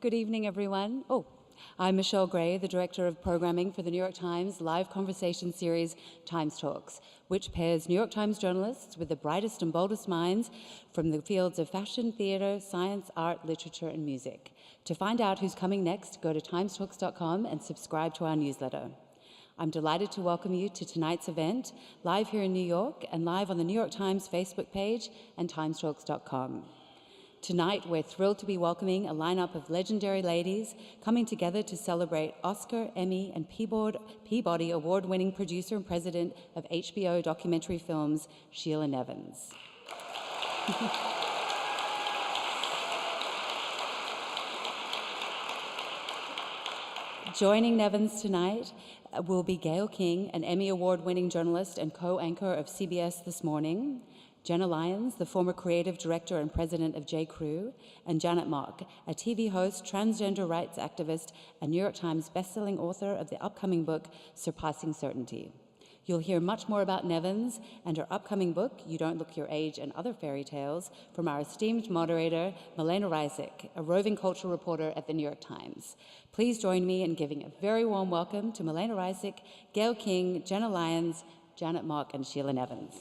Good evening, everyone. I'm Michelle Gray, the Director of Programming for the New York Times live conversation series TimesTalks, which pairs New York Times journalists with the brightest and boldest minds from the fields of fashion, theater, science, art, literature, and music. To find out who's coming next, go to timestalks.com and subscribe to our newsletter. I'm delighted to welcome you to tonight's event, live here in New York and live on the New York Times Facebook page and timestalks.com. Tonight, we're thrilled to be welcoming a lineup of legendary ladies coming together to celebrate Oscar, Emmy, and Peabody Award-winning producer and president of HBO Documentary Films, Sheila Nevins. Joining Nevins tonight will be Gayle King, an Emmy Award-winning journalist and co-anchor of CBS This Morning, Jenna Lyons, the former creative director and president of J.Crew, and Janet Mock, a TV host, transgender rights activist, and New York Times bestselling author of the upcoming book, Surpassing Certainty. You'll hear much more about Nevins and her upcoming book, You Don't Look Your Age and Other Fairy Tales, from our esteemed moderator, Milena Rysick, a roving cultural reporter at the New York Times. Please join me in giving a very warm welcome to Milena Rysick, Gayle King, Jenna Lyons, Janet Mock, and Sheila Nevins.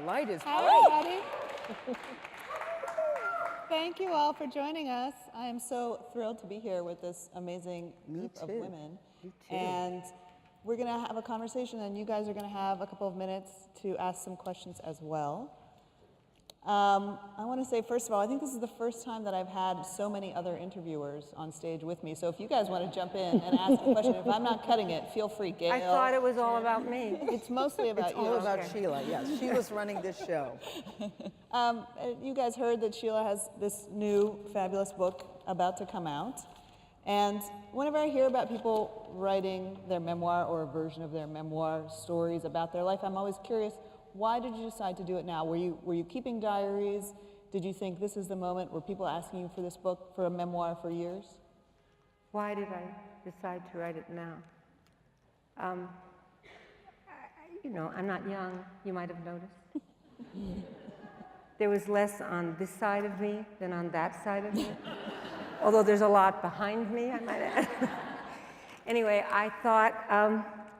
Light is Hi, bright. everybody. Thank you all for joining us. I am so thrilled to be here with this amazing group of women. Me too. And we're going to have a conversation, and you guys are going to have a couple of minutes to ask some questions as well. I want to say, first of all, I think this is the first time that I've had so many other interviewers on stage with me. So if you guys want to jump in and ask a question, if I'm not cutting it, feel free, Gayle. I thought it was all about me. It's mostly about It's you. all about Sheila, yes. Sheila's running this show. You guys heard that Sheila has this new fabulous book about to come out. And whenever I hear about people writing their memoir or a version of their memoir, stories about their life, I'm always curious, why did you decide to do it now? Were you keeping diaries? Did you think this is the moment? Were people asking you for this book, for a memoir, for years? Why did I decide to write it now? I'm not young, you might have noticed. There was less on this side of me than on that side of me. Although there's a lot behind me, I might add. Anyway, I thought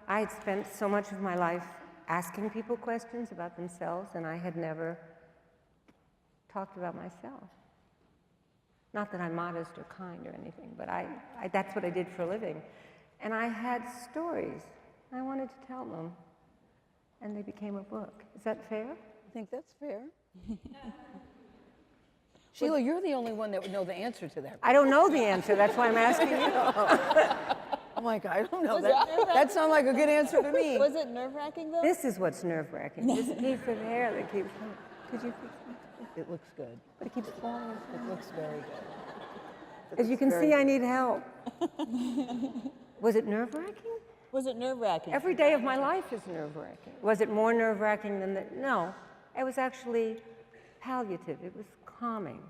I had spent so much of my life asking people questions about themselves, and I had never talked about myself. Not that I'm modest or kind or anything, but that's what I did for a living. And I had stories. I wanted to tell them, and they became a book. Is that fair? I think that's fair. Sheila, you're the only one that would know the answer to that. I don't know the answer, that's why I'm asking you. I'm like, I don't know. That sounds like a good answer to me. Was it nerve-wracking, though? This is what's nerve-wracking. This piece of hair that keeps coming. Could you fix it? It looks good. But it keeps falling. It looks very good. As you can see, I need help. Was it nerve-wracking? Was it nerve-wracking? Every day of my life is nerve-wracking. Was it more nerve-wracking than that? No. It was actually palliative. It was calming.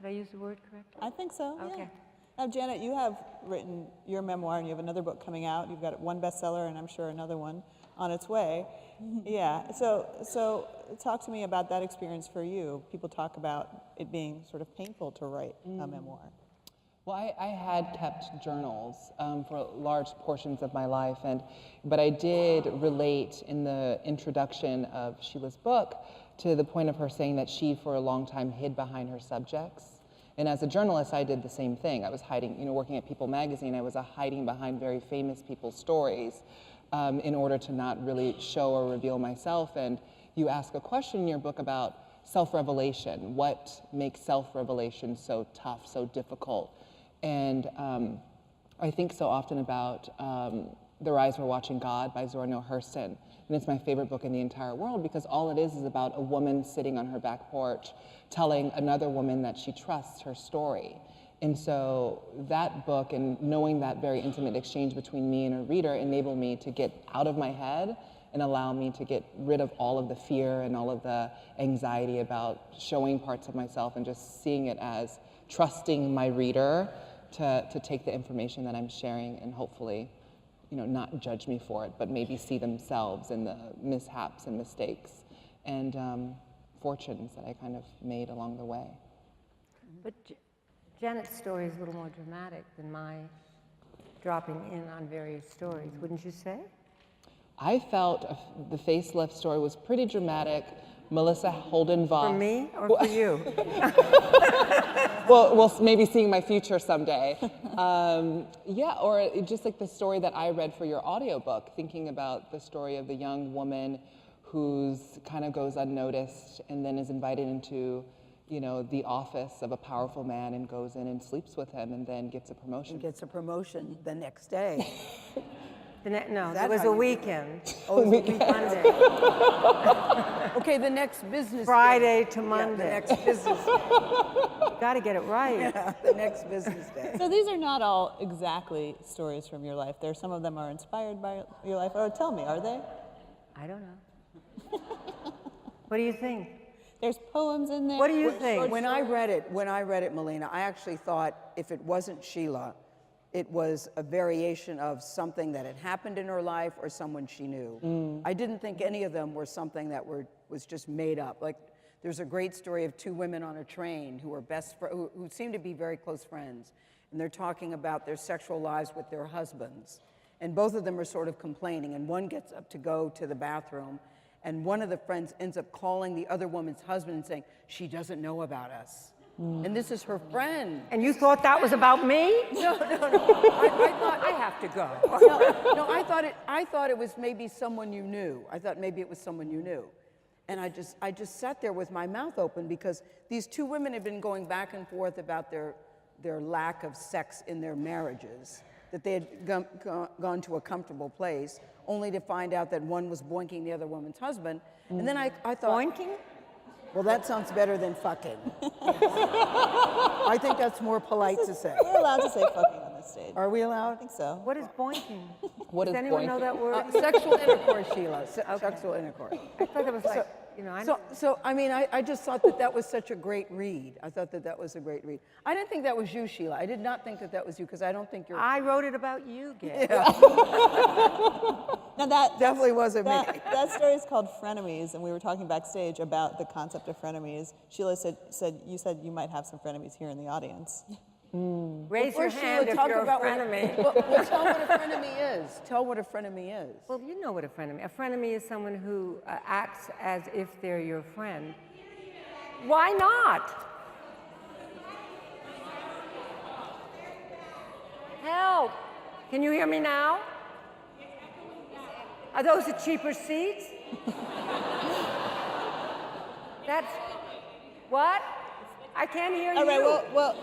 Did I use the word correctly? I think so, Okay. yeah. Now, Janet, you have written your memoir, and you have another book coming out. You've got one bestseller, and I'm sure another one on its way. Yeah, so talk to me about that experience for you. People talk about it being sort of painful to write a memoir. Well, I had kept journals for large portions of my life, but I did relate in the introduction of Sheila's book to the point of her saying that she, for a long time, hid behind her subjects. And as a journalist, I did the same thing. I was hiding, working at People magazine, I was hiding behind very famous people's stories in order to not really show or reveal myself. And you ask a question in your book about self-revelation. What makes self-revelation so tough, so difficult? And I think so often about Their Eyes Were Watching God by Zora Neale Hurston. And it's my favorite book in the entire world because all it is about a woman sitting on her back porch telling another woman that she trusts her story. And so that book and knowing that very intimate exchange between me and a reader enabled me to get out of my head and allow me to get rid of all of the fear and all of the anxiety about showing parts of myself and just seeing it as trusting my reader to take the information that I'm sharing and hopefully, not judge me for it, but maybe see themselves in the mishaps and mistakes and fortunes that I kind of made along the way. But Janet's story is a little more dramatic than my dropping in on various stories, wouldn't you say? I felt the facelift story was pretty dramatic. Melissa Holden Voss. For me or for you? Well, maybe seeing my future someday. Or just like the story that I read for your audiobook, thinking about the story of the young woman who's kind of goes unnoticed and then is invited into, the office of a powerful man and goes in and sleeps with him and then gets a promotion. And gets a promotion the next day. No, it was a weekend. Oh, it was a weekend. Monday. Okay, the next business Friday day. to Monday. Yeah, the next business day. Got to get it right. Yeah, the next business day. So these are not all exactly stories from your life. Some of them are inspired by your life. Or tell me, are they? I don't know. What do you think? There's poems in there. What do you think? When I read it, Melina, I actually thought if it wasn't Sheila, it was a variation of something that had happened in her life or someone she knew. I didn't think any of them were something that was just made up. Like, there's a great story of two women on a train who are who seem to be very close friends, and they're talking about their sexual lives with their husbands. And both of them are sort of complaining, and one gets up to go to the bathroom, and one of the friends ends up calling the other woman's husband and saying, "She doesn't know about us." And this is her friend. And you thought that was about me? No. I thought I have to go. no. I thought it was maybe someone you knew. I thought maybe it was someone you knew, and I just sat there with my mouth open because these two women had been going back and forth about their lack of sex in their marriages, that they had gone to a comfortable place, only to find out that one was boinking the other woman's husband, and then I thought, Boinking? well, that sounds better than fucking. I think that's more polite to say. We're allowed to say fucking on this stage. Are we allowed? I think so. What is boinking? What Does is anyone know boinking? that word? Sexual intercourse, Sheila. Sexual intercourse. I thought it was like, So I mean, I just thought that was such a great read. I thought that was a great read. I didn't think that was you, Sheila. I did not think that was you, because I don't think you're... I wrote it about you, Gayle. Now that Definitely wasn't me. that story is called Frenemies, and we were talking backstage about the concept of frenemies. Sheila said you might have some frenemies here in the audience. Raise your Sheila, hand if talk you're a about frenemy. Well, tell what a frenemy is. Tell what a frenemy is. Well, you know what a frenemy is. A frenemy is someone who acts as if they're your friend. Why not? Help! Can you hear me now? Are those the cheaper seats? That's... What? I can't hear you. All right, well,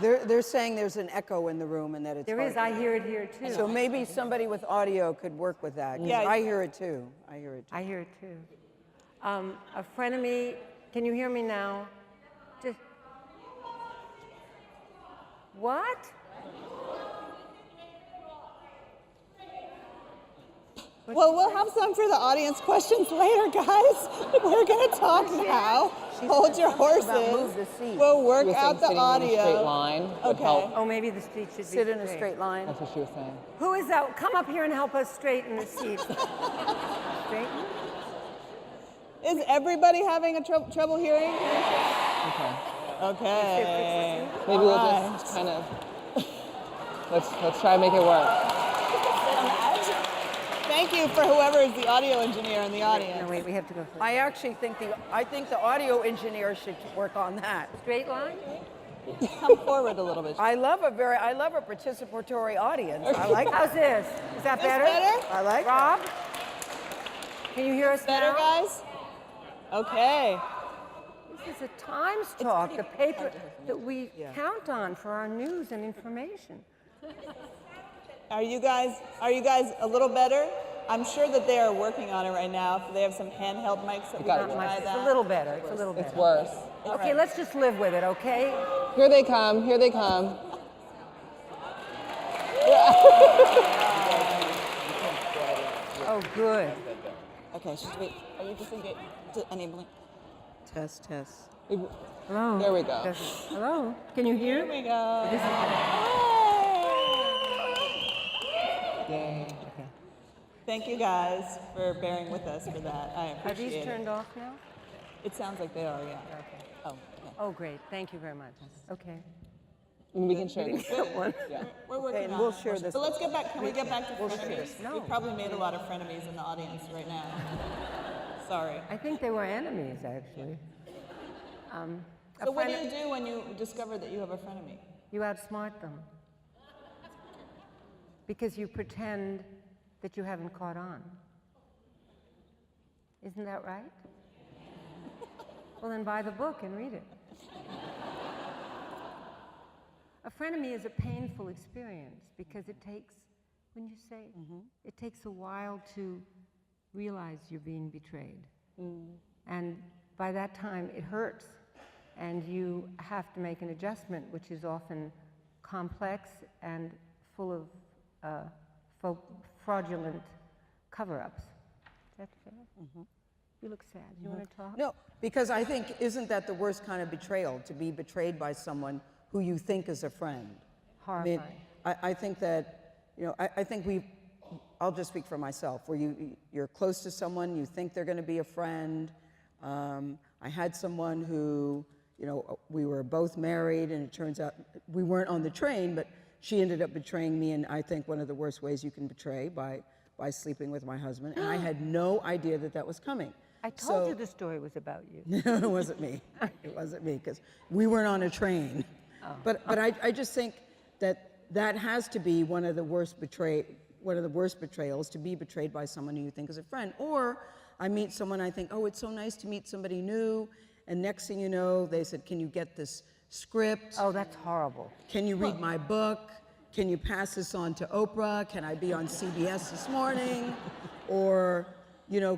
They're saying there's an echo in the room and that it's There hard is. to I hear it here, too. So maybe somebody with audio could work with that. 'Cause Yeah. I hear it too. I hear it too. I hear it, too. A frenemy... Can you hear me now? Just... What? well, we'll have some for the audience questions later, guys. We're gonna talk now. Hold your horses. Move the seat. We'll work She was out saying the sitting in a straight audio. line would Okay. help. Oh, maybe the seat should be Sit in a straight line. That's what she was saying. Who is that? Come up here and help us straighten the seat. Straighten? Is everybody having a trouble hearing? Okay. Okay. Maybe we'll just kind of let's try to make it work. Thank you for whoever is the audio engineer in the audience. No, wait, we have to go first. I actually think the audio engineer should work on that. Straight line? Come forward a little bit. I love a participatory audience. I like that. How's this? Is that better? better? I like Rob? Can you hear us Better, now? guys? Okay. This is a Times Talk, the paper that we count on for our news and information. Are you guys a little better? I'm sure that they are working on it right now. They have some handheld mics that we got can it. try It's that. a little better. It's a little better. It's worse. Okay, let's just live with it, okay? Here they come. Here they come. Oh, good. Okay, wait. Are you just enabling? Test. Hello. There we go. Hello. Can you hear? Here we go. Yay. Okay. Thank you guys for bearing with us for that. I Are appreciate these it. turned off now? It sounds like they are, yeah. Okay. Oh, okay. Oh, great. Thank you very much. Okay. And we can share this. Yeah. We're working Okay, and on we'll it. share this. But let's get back. Can we get back to We'll share frenemies? this. No. We probably made a lot of frenemies in the audience right now. Sorry. I think they were enemies, actually. A So what do friend- you do when you discover that you have a frenemy? You outsmart them. Because you pretend that you haven't caught on. Isn't that right? Well, then buy the book and read it. A frenemy is a painful experience because it takes, when you say, it takes a while to realize you're being betrayed. And by that time, it hurts. And you have to make an adjustment, which is often complex and full of fraudulent cover-ups. Is that fair? You look sad. You want to talk? No, because I think, isn't that the worst kind of betrayal, to be betrayed by someone who you think is a friend? Horrifying. I think that, I think I'll just speak for myself, where you're close to someone, you think they're going to be a friend. I had someone who, we were both married, and it turns out we weren't on the train, but she ended up betraying me in, I think, one of the worst ways you can betray, by sleeping with my husband. And I had no idea that was coming. I told you the story was about you. No, it wasn't me. It wasn't me, because we weren't on a train. But I just think that has to be one of the worst betrayals, to be betrayed by someone who you think is a friend. Or I meet someone, I think, oh, it's so nice to meet somebody new, and next thing you know, they said, can you get this script? Oh, that's horrible. Can you read my book? Can you pass this on to Oprah? Can I be on CBS This Morning? Or,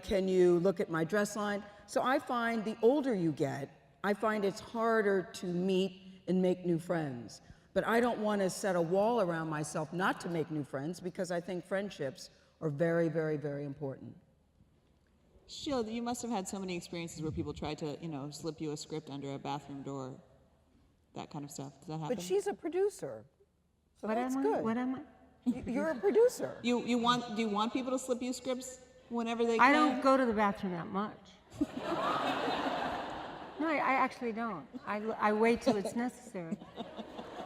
can you look at my dress line? So I find the older you get, I find it's harder to meet and make new friends. But I don't want to set a wall around myself not to make new friends, because I think friendships are very, very, very important. Sheila, you must have had so many experiences where people tried to, slip you a script under a bathroom door, that kind of stuff. Does that happen? But she's a producer, so What that's am I? good. What am I? You're a producer. Do you want people to slip you scripts whenever they can? I don't go to the bathroom that much. No, I actually don't. I wait till it's necessary.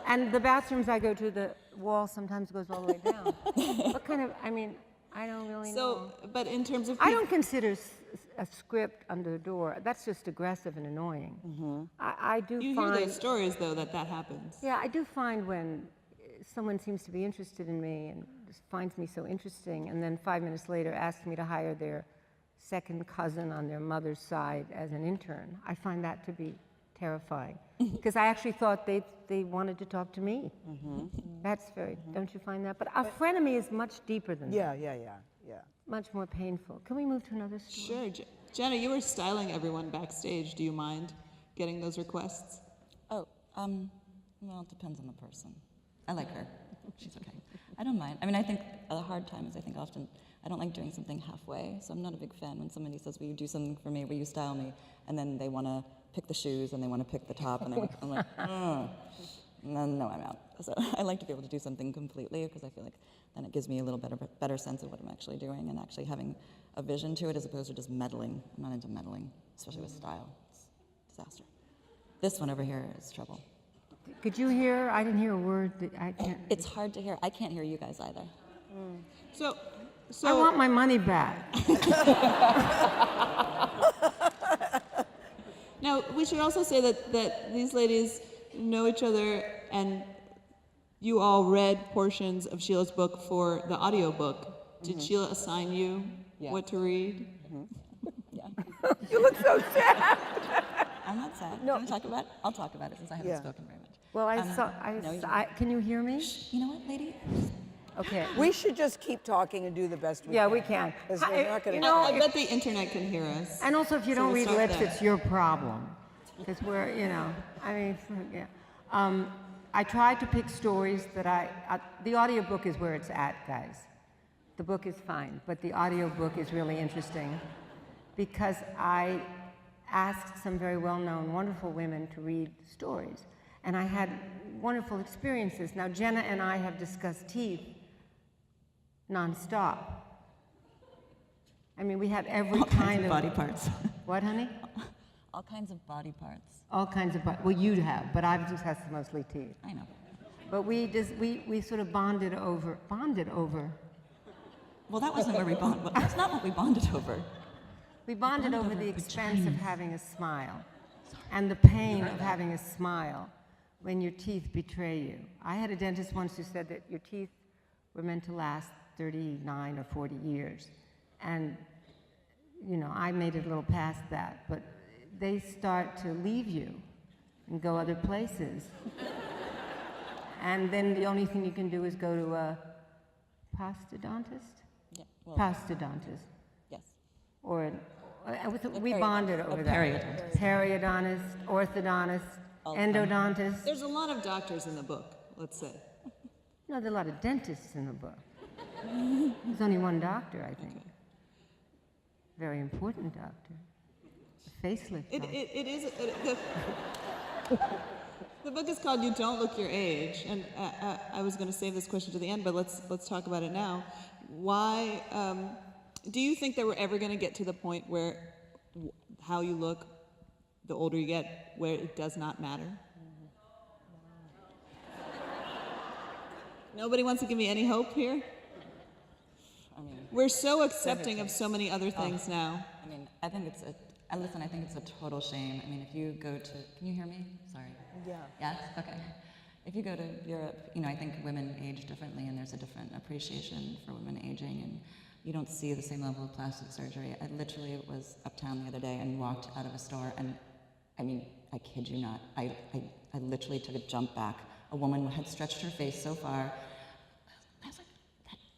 And the bathrooms I go to, the wall sometimes goes all the way down. What kind of, I don't really know. So, but in terms of I don't consider a script under the door. That's just aggressive and annoying. I do you find... hear those stories, though, that happens. Yeah, I do find when someone seems to be interested in me and just finds me so interesting, and then 5 minutes later asks me to hire their second cousin on their mother's side as an intern, I find that to be terrifying. Because I actually thought they wanted to talk to me. That's very, don't you find that? But a frenemy is much deeper than that. Yeah. Much more painful. Can we move to another story? Sure. Jenna, you were styling everyone backstage. Do you mind getting those requests? Oh, well, it depends on the person. I like her. She's okay. I don't mind. I think the hard time is, often, I don't like doing something halfway, so I'm not a big fan when somebody says, will you do something for me, will you style me? And then they want to pick the shoes, and they want to pick the top, and I'm like, and then, no, I'm out. So I like to be able to do something completely, because I feel like then it gives me a little better sense of what I'm actually doing, and actually having a vision to it, as opposed to just meddling. I'm not into meddling, especially with style. It's a disaster. This one over here is trouble. Could you hear? I didn't hear a word that I can't. It's hard to hear. I can't hear you guys either. So I want my money back. Now, we should also say that these ladies know each other, and you all read portions of Sheila's book for the audiobook. Did Sheila assign you what to read? Yeah. You look so sad. I'm not sad. No. Can we talk about it? I'll talk about it, since I haven't spoken very much. Well, No, can you hear me? you know what, lady? Okay. We should just keep talking and do the best we can. Yeah, we can. 'Cause we're not gonna- I bet the internet can hear us. And also, if you So don't we'll read start lips, there. it's your problem. Because we're, yeah. I tried to pick stories that the audiobook is where it's at, guys. The book is fine, but the audiobook is really interesting because I asked some very well-known, wonderful women to read stories, and I had wonderful experiences. Now, Jenna and I have discussed teeth nonstop. I mean, we have every All kind kinds of body parts. What, honey? All kinds of body parts. All kinds of, well, you'd have, but I've just had mostly teeth. I know. But we sort of bonded over. Well, that wasn't where we bonded. Well, that's not what we bonded over. We bonded over the over expense of vaginas. having a smile and the pain of having a smile when your teeth betray you. I had a dentist once who said that your teeth were meant to last 39 or 40 years. And, you know, I made it a little past that, but they start to leave you and go other places. And then the only thing you can do is go to a pastodontist? Yeah, well, Pastodontist. yes. Or we bonded over that. periodontist. Periodontist, orthodontist, endodontist. There's a lot of doctors in the book, let's say. No, there are a lot of dentists in the book. There's only one doctor, I think. Very important doctor. A facelift doctor. It is. The book is called "You Don't Look Your Age," and I was going to save this question to the end, but let's talk about it now. Why do you think that we're ever going to get to the point where how you look, the older you get, where it does not matter? Nobody wants to give me any hope here. I mean, We're so accepting of so many other things now. I mean, I think it's listen, I think it's a total shame. I mean, if you go to, can you hear me? Sorry. Yeah. Yes? Okay. If you go to Europe, you know, I think women age differently and there's a different appreciation for women aging, and you don't see the same level of plastic surgery. I literally was uptown the other day and walked out of a store, and I mean, I kid you not, I literally took a jump back. A woman had stretched her face so far. I was like,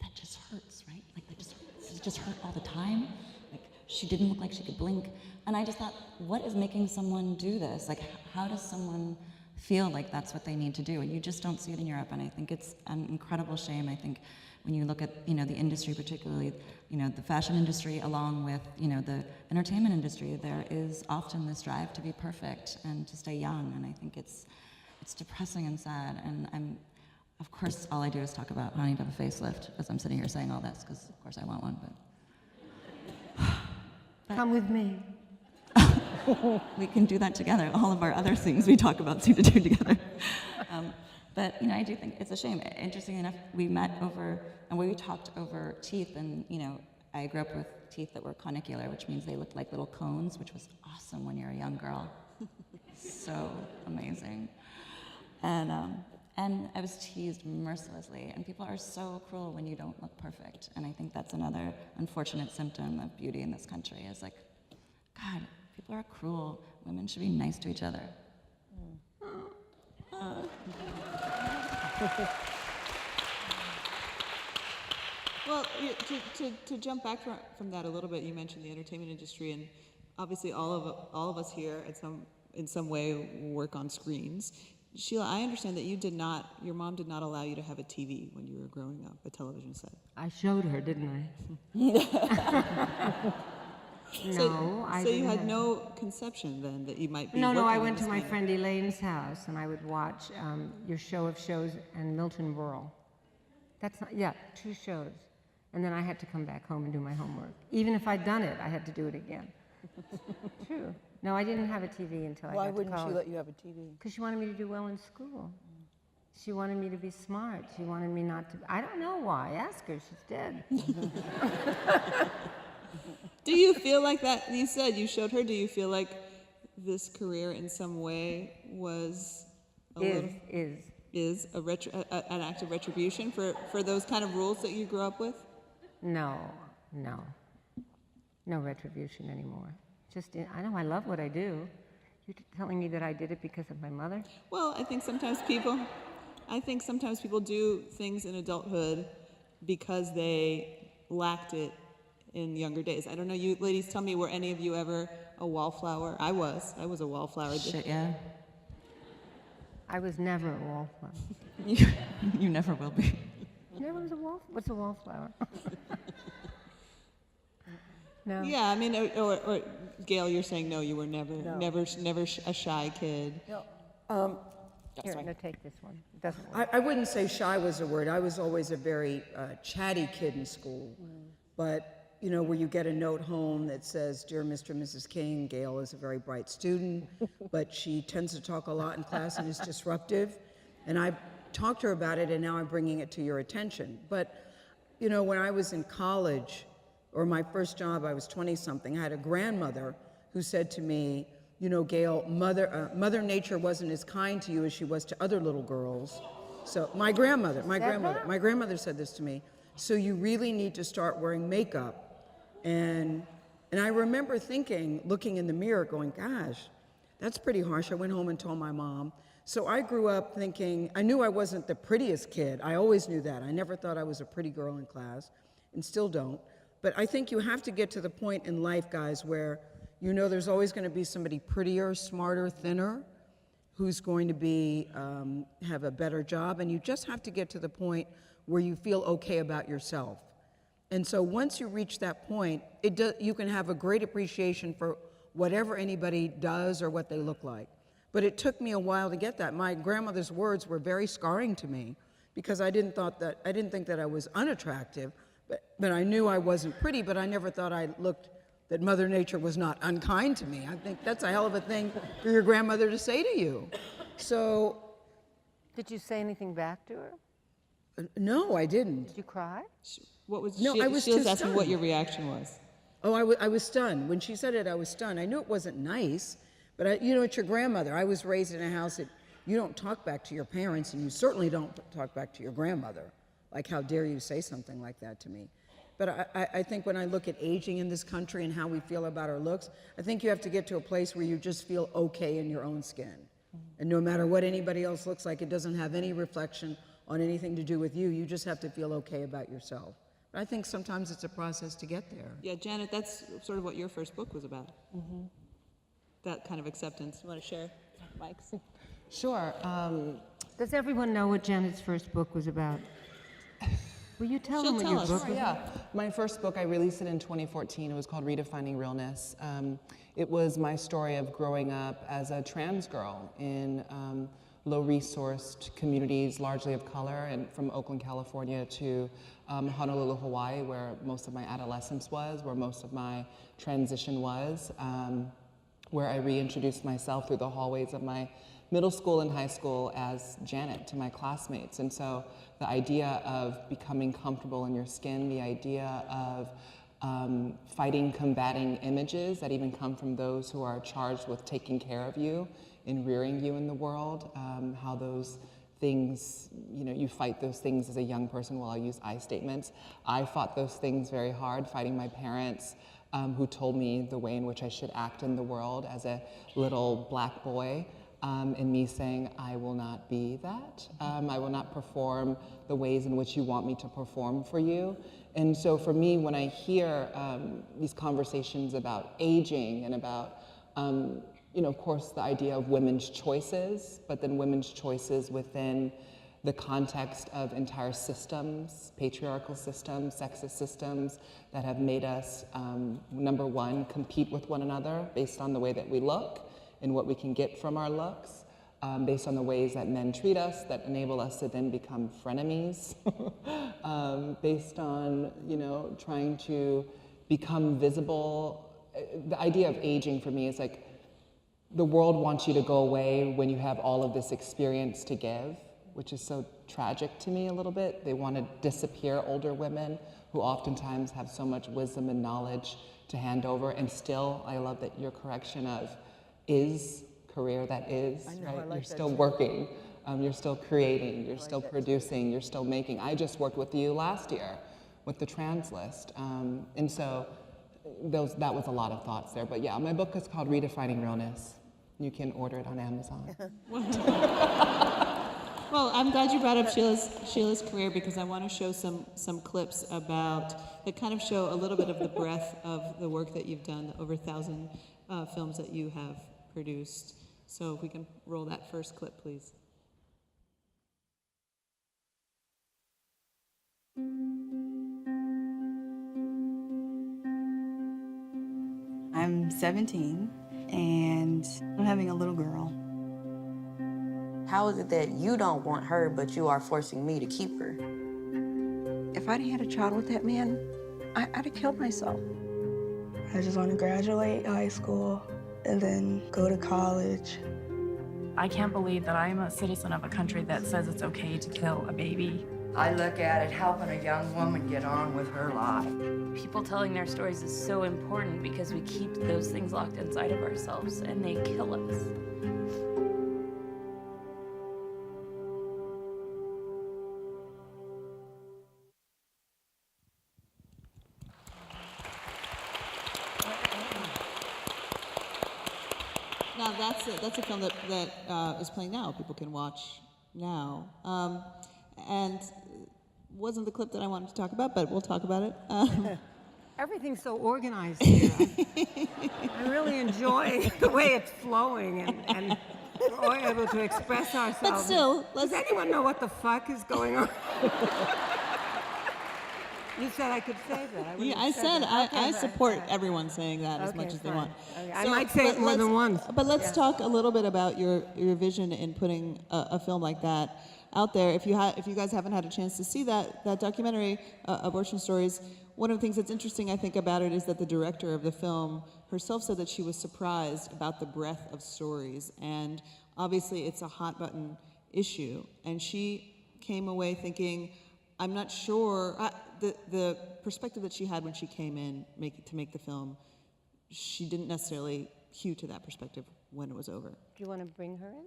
that just hurts, right? Like, does it just hurt all the time? Like, she didn't look like she could blink. And I just thought, what is making someone do this? Like, how does someone feel like that's what they need to do? And you just don't see it in Europe, and I think it's an incredible shame. I think when you look at, you know, the industry, particularly, you know, the fashion industry, along with, you know, the entertainment industry, there is often this drive to be perfect and to stay young, and I think it's depressing and sad. And of course, all I do is talk about wanting to have a facelift as I'm sitting here saying all this, because of course I want one, but Come with me. we can do that together. All of our other things we talk about seem to do together. But, you know, I do think it's a shame. Interestingly enough, we met over, and we talked over teeth, and, you know, I grew up with teeth that were conicular, which means they looked like little cones, which was awesome when you're a young girl. So amazing. And I was teased mercilessly, and people are so cruel when you don't look perfect. And I think that's another unfortunate symptom of beauty in this country, is like, God, people are cruel. Women should be nice to each other. Well, to jump back from that a little bit, you mentioned the entertainment industry, and obviously all of us here in some way work on screens. Sheila, I understand that your mom did not allow you to have a TV when you were growing up, a television set. I showed her, didn't I? No, I So didn't you had have- no conception then that you might be No, I working went on to my this friend Elaine's house, and I would watch Your Show of Shows and Milton Berle. That's not, yeah, 2 shows. And then I had to come back home and do my homework. Even if I'd done it, I had to do it again. True. No, I didn't have a TV until I got to college. Why wouldn't she let you have a TV? Because she wanted me to do well in school. She wanted me to be smart. She wanted me not to. I don't know why. Ask her. She's dead. Do you feel like that? You said you showed her. Do you feel like this career in some way was Is. an act of retribution for those kind of rules that you grew up with? No retribution anymore. Just, I know I love what I do. You're telling me that I did it because of my mother? Well, I think sometimes people do things in adulthood because they lacked it in younger days. I don't know, you ladies, tell me, were any of you ever a wallflower? I was a wallflower. Shit, yeah. I was never a wallflower. You never will be. Never was a wallflower. What's a wallflower? No. Yeah, I mean, or Gayle, you're saying no, you were never a shy kid. Here, no, take this one. It doesn't work. I wouldn't say shy was a word. I was always a very chatty kid in school. But, you know, where you get a note home that says, "Dear Mr. and Mrs. King, Gayle is a very bright student, but she tends to talk a lot in class and is disruptive." And I talked to her about it, and now I'm bringing it to your attention. But, you know, when I was in college, or my first job, I was 20-something, I had a grandmother who said to me, "You know, Gayle, Mother Nature wasn't as kind to you as she was to other little girls." So my grandmother said this to me. "So you really need to start wearing makeup." And I remember thinking, looking in the mirror, going, "Gosh, that's pretty harsh." I went home and told my mom. So I grew up thinking, I knew I wasn't the prettiest kid. I always knew that. I never thought I was a pretty girl in class, and still don't. But I think you have to get to the point in life, guys, where you know there's always going to be somebody prettier, smarter, thinner, who's going to be have a better job, and you just have to get to the point where you feel okay about yourself. And so once you reach that point, you can have a great appreciation for whatever anybody does or what they look like. But it took me a while to get that. My grandmother's words were very scarring to me because I didn't think that I was unattractive, but I knew I wasn't pretty, but I never thought that Mother Nature was not unkind to me. I think that's a hell of a thing for your grandmother to say to you. So. Did you say anything back to her? No, I didn't. Did you cry? What was? No, I was She was too asking stunned. what your reaction was. Oh, I was stunned. When she said it, I was stunned. I knew it wasn't nice, but you know, it's your grandmother. I was raised in a house that you don't talk back to your parents, and you certainly don't talk back to your grandmother. Like, how dare you say something like that to me? But I think when I look at aging in this country and how we feel about our looks, I think you have to get to a place where you just feel okay in your own skin. And no matter what anybody else looks like, it doesn't have any reflection on anything to do with you. You just have to feel okay about yourself. But I think sometimes it's a process to get there. Yeah, Janet, that's sort of what your first book was about. Mm-hmm. That kind of acceptance. You want to share, Mike? Sure. Does everyone know what Janet's first book was about? Will you tell them what your book was? Yeah, my first book, I released it in 2014. It was called Redefining Realness. It was my story of growing up as a trans girl in low-resourced communities, largely of color, and from Oakland, California to Honolulu, Hawaii, where most of my adolescence was, where most of my transition was, where I reintroduced myself through the hallways of my middle school and high school as Janet to my classmates. And so the idea of becoming comfortable in your skin, the idea of fighting, combating images that even come from those who are charged with taking care of you and rearing you in the world, how those things, you know, you fight those things as a young person. Well, I'll use I statements. I fought those things very hard, fighting my parents who told me the way in which I should act in the world as a little black boy. And me saying, I will not be that. I will not perform the ways in which you want me to perform for you. And so for me, when I hear these conversations about aging and about, you know, of course, the idea of women's choices, but then women's choices within the context of entire systems, patriarchal systems, sexist systems that have made us, number one, compete with one another based on the way that we look and what we can get from our looks, based on the ways that men treat us that enable us to then become frenemies, based on, you know, trying to become visible. The idea of aging for me is like, the world wants you to go away when you have all of this experience to give, which is so tragic to me a little bit. They want to disappear older women who oftentimes have so much wisdom and knowledge to hand over, and still, I love that your correction of is career that is, right? You're still working, you're still creating, you're still producing, you're still making. I just worked with you last year with the trans list. And so that was a lot of thoughts there. But yeah, my book is called Redefining Realness. You can order it on Amazon. Well, I'm glad you brought up Sheila's career, because I want to show some clips about that kind of show a little bit of the breadth of the work that you've done, the over 1,000 films that you have produced. So if we can roll that first clip, please. I'm 17, and I'm having a little girl. How is it that you don't want her, but you are forcing me to keep her? If I'd had a child with that man, I'd have killed myself. I just want to graduate high school and then go to college. I can't believe that I'm a citizen of a country that says it's okay to kill a baby. I look at it helping a young woman get on with her life. People telling their stories is so important because we keep those things locked inside of ourselves and they kill us. Now that's a film that is playing now. People can watch now. And wasn't the clip that I wanted to talk about, but we'll talk about it. Everything's so organized here. I really enjoy the way it's flowing and we're all able to express ourselves. But still, does anyone know what the fuck is going on? You said I could say that. I said I support everyone saying that as much as they want. Okay, I might say it more than once. But let's talk a little bit about your vision in putting a film like that out there. If you guys haven't had a chance to see that documentary, Abortion Stories, one of the things that's interesting, I think, about it is that the director of the film herself said that she was surprised about the breadth of stories. And obviously, it's a hot-button issue. And she came away thinking, I'm not sure, the perspective that she had when she came in to make the film, she didn't necessarily hew to that perspective when it was over. Do you want to bring her in?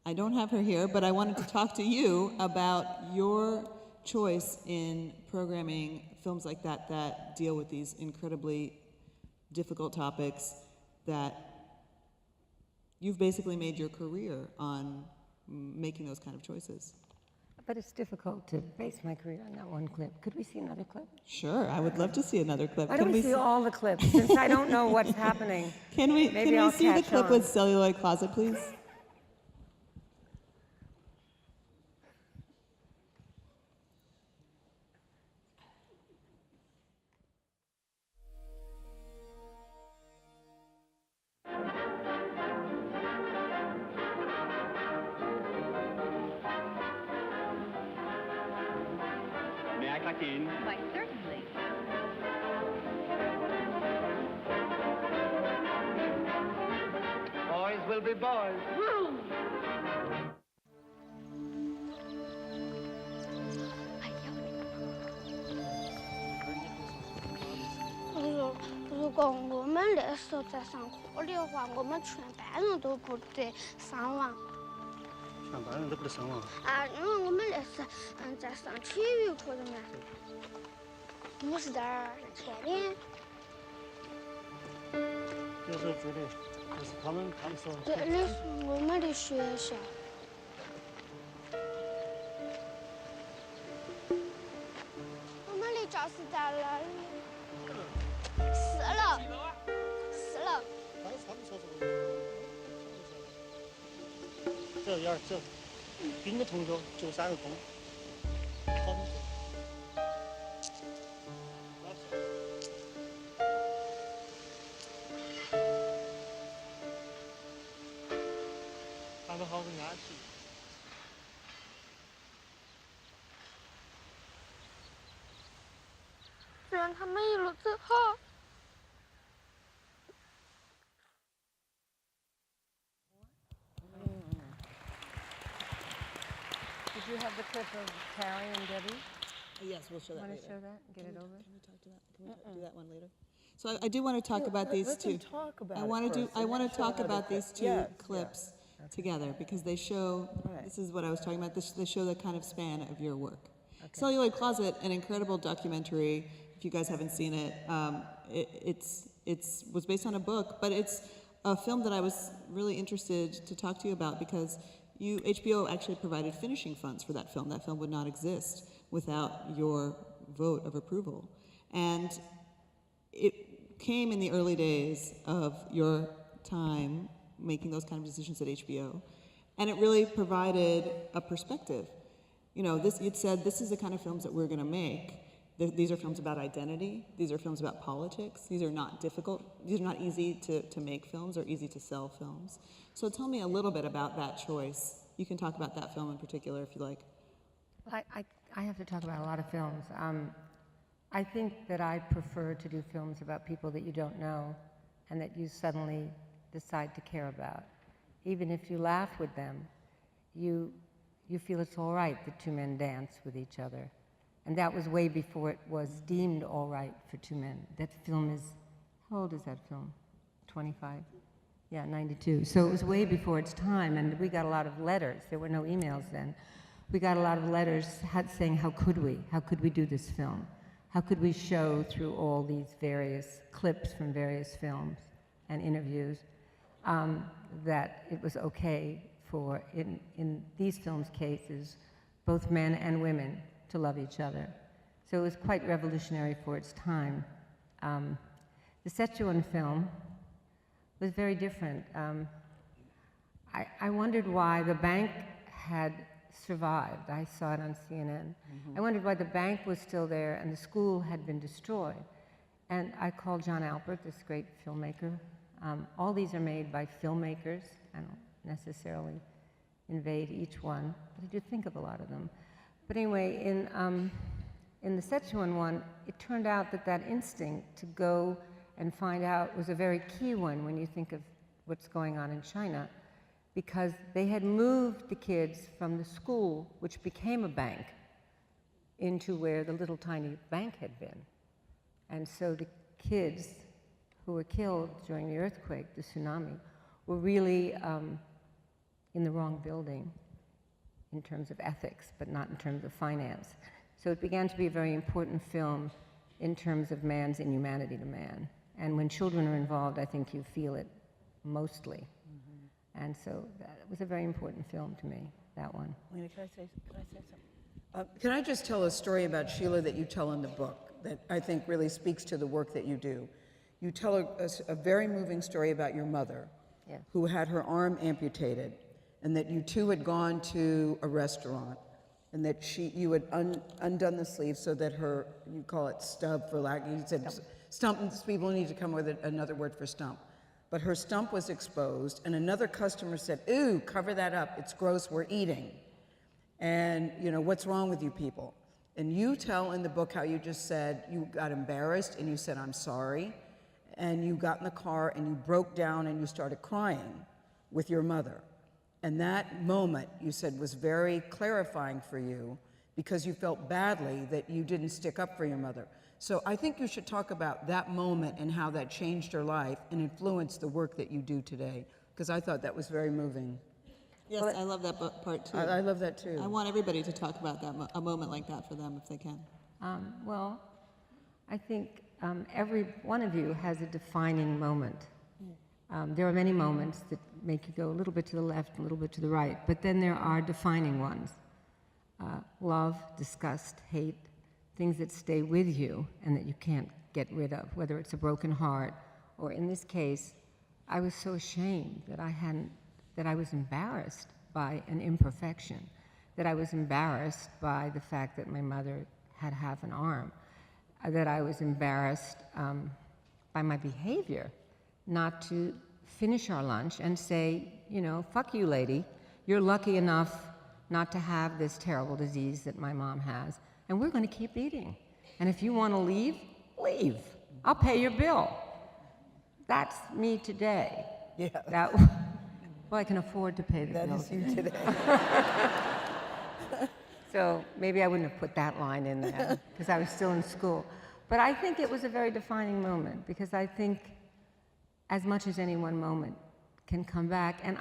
I don't have her here, but I wanted to talk to you about your choice in programming films like that deal with these incredibly difficult topics that you've basically made your career on making those kind of choices. But it's difficult to base my career on that one clip. Could we see another clip? Sure, I would love to see another clip. Why don't we see all the clips? Since I don't know what's happening. Can we see the clip with Celluloid Closet, please? May I cut in? Why, certainly. Boys will be boys. Woo!如果我们那时候在上课的话，我们全班人都不得上网。全班人都不得上网。啊，因为我们那是在上体育课的嘛，不是在儿前的。就是这里，就是他们说。这里是我们的学校。我们的教室在哪里？4楼。4楼。当时他们说这个，这样这兵的同学就3个空，好同学。看得好个安静。让他们一路走好。Did you have the clip of Carrie and Debbie? Yes, we'll show that later. Want to show that and get it over? Can we talk to that? Can we do that one later? So I do want to talk about these two. Talk about I want to to talk about these two clips together because they show. This is what I was talking about. They show the kind of span of your work. Celluloid Closet, an incredible documentary. If you guys haven't seen it, it was based on a book, but it's a film that I was really interested to talk to you about because HBO actually provided finishing funds for that film. That film would not exist without your vote of approval. And it came in the early days of your time making those kind of decisions at HBO. And it really provided a perspective. You know, you'd said this is the kind of films that we're going to make. These are films about identity. These are films about politics. These are not difficult. These are not easy to make films or easy to sell films. So tell me a little bit about that choice. You can talk about that film in particular if you like. I have to talk about a lot of films. I think that I prefer to do films about people that you don't know and that you suddenly decide to care about. Even if you laugh with them, you feel it's all right that two men dance with each other. And that was way before it was deemed all right for two men. That film is, how old is that film? 25? Yeah, 92. So it was way before its time, and we got a lot of letters. There were no emails then. We got a lot of letters saying, how could we? How could we do this film? How could we show through all these various clips from various films and interviews that it was okay for, in these films' cases, both men and women to love each other. So it was quite revolutionary for its time. The Sichuan film was very different. I wondered why the bank had survived. I saw it on CNN. I wondered why the bank was still there and the school had been destroyed. And I called John Alpert, this great filmmaker. All these are made by filmmakers. I don't necessarily invade each one, but I do think of a lot of them. But anyway, in the Sichuan one, it turned out that that instinct to go and find out was a very key one when you think of what's going on in China, because they had moved the kids from the school, which became a bank, into where the little tiny bank had been. And so the kids who were killed during the earthquake, the tsunami, were really in the wrong building in terms of ethics, but not in terms of finance. So it began to be a very important film in terms of man's inhumanity to man. And when children are involved, I think you feel it mostly. And so that was a very important film to me, that one. Lena, can I say something? Can I just tell a story about Sheila that you tell in the book that I think really speaks to the work that you do? You tell a very moving story about your mother, yes, who had her arm amputated, and that you two had gone to a restaurant, and that you had undone the sleeve so that her, you call it stub for lack, you said stump, people need to come with another word for stump. But her stump was exposed, and another customer said, "Ooh, cover that up, it's gross, we're eating. And, you know, what's wrong with you people?" And you tell in the book how you just said you got embarrassed and you said, "I'm sorry." And you got in the car and you broke down and you started crying with your mother. And that moment, you said, was very clarifying for you because you felt badly that you didn't stick up for your mother. So I think you should talk about that moment and how that changed your life and influenced the work that you do today, because I thought that was very moving. Yes, I love that part too. I love that too. I want everybody to talk about that, a moment like that for them if they can. Well, I think every one of you has a defining moment. There are many moments that make you go a little bit to the left, a little bit to the right, but then there are defining ones. Love, disgust, hate, things that stay with you and that you can't get rid of, whether it's a broken heart, or in this case, I was so ashamed that I was embarrassed by an imperfection, that I was embarrassed by the fact that my mother had half an arm, that I was embarrassed by my behavior, not to finish our lunch and say, you know, fuck you, lady, you're lucky enough not to have this terrible disease that my mom has, and we're going to keep eating. And if you want to leave, leave. I'll pay your bill. That's me today. Yeah. Well, I can afford to pay the bill. That is you today. So maybe I wouldn't have put that line in there because I was still in school. But I think it was a very defining moment because I think as much as any one moment can come back. And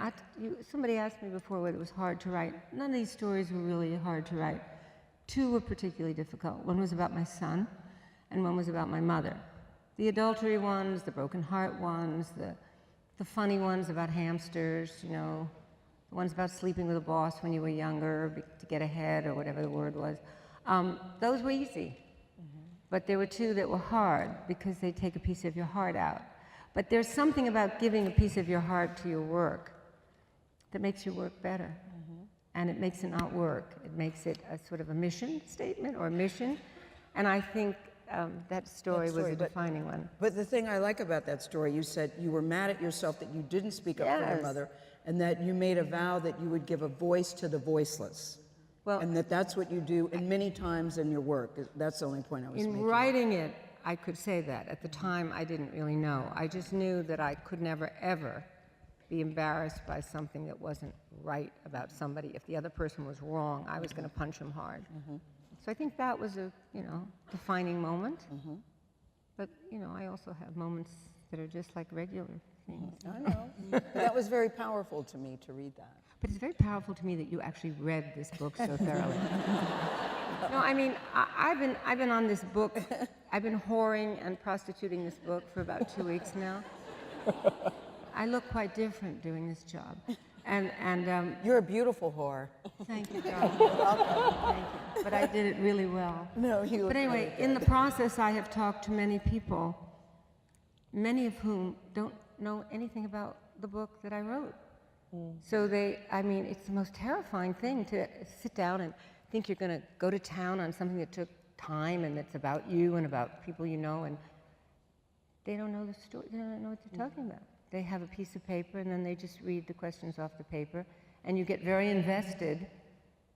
somebody asked me before whether it was hard to write. None of these stories were really hard to write. Two were particularly difficult. One was about my son, and one was about my mother. The adultery ones, the broken heart ones, the funny ones about hamsters, you know, the ones about sleeping with a boss when you were younger to get ahead or whatever the word was. Those were easy. But there were two that were hard because they take a piece of your heart out. But there's something about giving a piece of your heart to your work that makes your work better. and it makes it not work. It makes it a sort of a mission statement or a mission, and I think that story was a defining one. But the thing I like about that story, you said you were mad at yourself that you didn't speak up for your mother, and that you made a vow that you would give a voice to the voiceless. Well, and that's what you do in many times in your work. That's the only point I was making. In writing it, I could say that. At the time, I didn't really know. I just knew that I could never, ever be embarrassed by something that wasn't right about somebody. If the other person was wrong, I was going to punch him hard. So I think that was a, defining moment. But, I also have moments that are just like regular things. I know. But that was very powerful to me to read that. But it's very powerful to me that you actually read this book so thoroughly. No, I mean, I've been on this book. I've been whoring and prostituting this book for about 2 weeks now. I look quite different doing this job. And you're a beautiful whore. Thank you, darling. You're welcome. Thank you. But I did it really well. No, you look But anyway, really in the process, I have talked to many people, many of whom don't know anything about the book that I wrote. So it's the most terrifying thing to sit down and think you're going to go to town on something that took time and that's about you and about people you know, and they don't know the story. They don't know what they're talking about. They have a piece of paper and then they just read the questions off the paper, and you get very invested,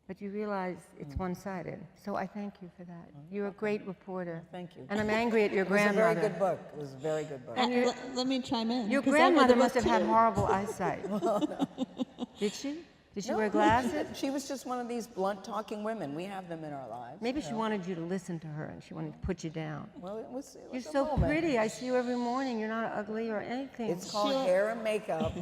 but you realize it's one-sided. So I thank you for that. You're a great reporter. Thank you. And I'm angry at your grandmother. It was a very good book. It was a very good book. And let me chime in. Your grandmother must have had horrible eyesight. Did she? Did she wear glasses? She was just one of these blunt talking women. We have them in our lives. Maybe she wanted you to listen to her and she wanted to put you down. Well, it was You're a so moment. pretty. I see you every morning. You're not ugly or anything. It's called hair and makeup.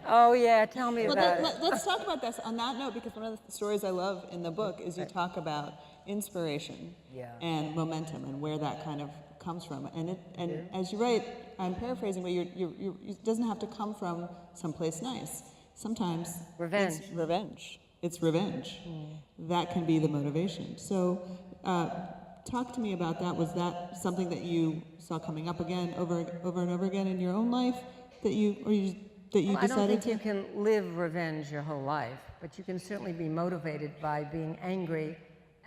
Oh, yeah. Tell me about it. Let's talk about this on that note, because one of the stories I love in the book is you talk about inspiration and momentum and where that kind of comes from. And as you write, I'm paraphrasing, but it doesn't have to come from someplace nice. Sometimes revenge. It's revenge. It's revenge. That can be the motivation. So talk to me about that. Was that something that you saw coming up again over and over again in your own life that you decided I don't think you can live revenge your whole life, but you can certainly be motivated by being angry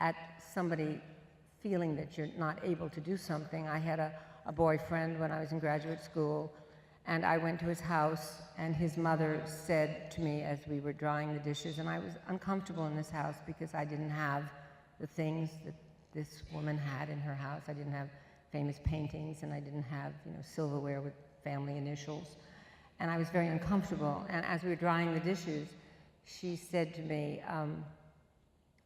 at somebody feeling that you're not able to do something. I had a boyfriend when I was in graduate school, and I went to his house, and his mother said to me as we were drying the dishes, and I was uncomfortable in this house because I didn't have the things that this woman had in her house. I didn't have famous paintings, and I didn't have silverware with family initials. And I was very uncomfortable. And as we were drying the dishes, she said to me,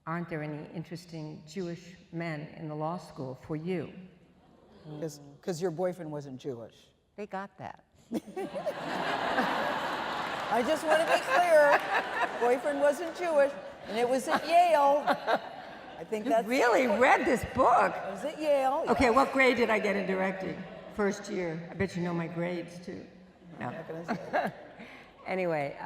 aren't there any interesting Jewish men in the law school for you? Because your boyfriend wasn't Jewish. They got that. I just want to be clear. Boyfriend wasn't Jewish, and it was at Yale. I think that's... You really read this book? It was at Yale. Okay, what grade did I get in directing? First year. I bet you know my grades, too. No. Anyway,